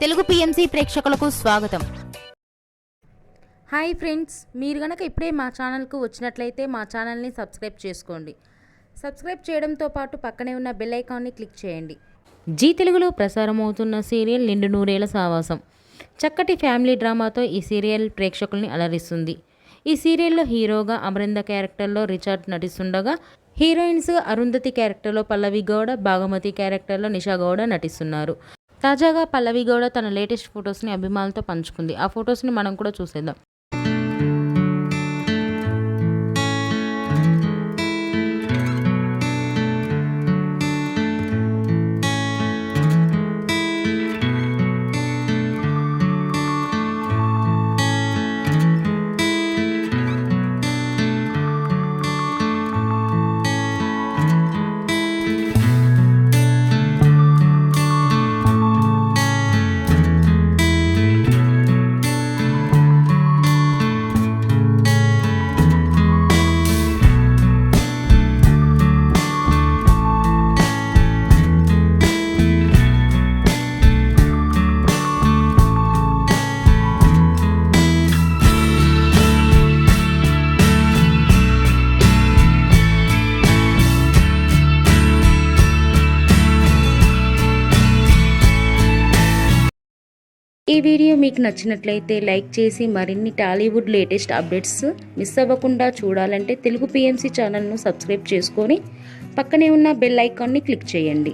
Telugu PMC ప్రేక్షకులకు స్వాగతం. Hi friends, మీరు గనక ఇప్పుడే మా ఛానల్కు వచ్చినట్లయితే మా ఛానల్ని సబ్స్క్రైబ్ చేసుకోండి. సబ్స్క్రైబ్ చేయడంతో పాటు పక్కనే ఉన్న బెల్ ఐకాన్ని క్లిక్ చేయండి. జీ తెలుగులో ప్రసారం అవుతున్న సీరియల్ నిండు నూరేళ్ల సావాసం. చక్కటి ఫ్యామిలీ డ్రామాతో ఈ సీరియల్ ప్రేక్షకుల్ని అలరిస్తుంది. ఈ సీరియల్లో హీరోగా అమరింద క్యారెక్టర్లో రిచర్డ్ నటిస్తుండగా, హీరోయిన్స్గా అరుంధతి క్యారెక్టర్లో పల్లవి గౌడ, భాగమతి క్యారెక్టర్లో నిషా గౌడ నటిస్తున్నారు. తాజాగా పల్లవి గౌడ తన లేటెస్ట్ ఫొటోస్ని అభిమానులతో పంచుకుంది. ఆ ఫొటోస్ని మనం కూడా చూసేద్దాం. ఈ వీడియో మీకు నచ్చినట్లయితే లైక్ చేసి మరిన్ని టాలీవుడ్ లేటెస్ట్ అప్డేట్స్ మిస్ అవ్వకుండా చూడాలంటే తెలుగు పిఎంసి ఛానల్ను సబ్స్క్రైబ్ చేసుకొని పక్కనే ఉన్న బెల్ ఐకాన్ని క్లిక్ చేయండి.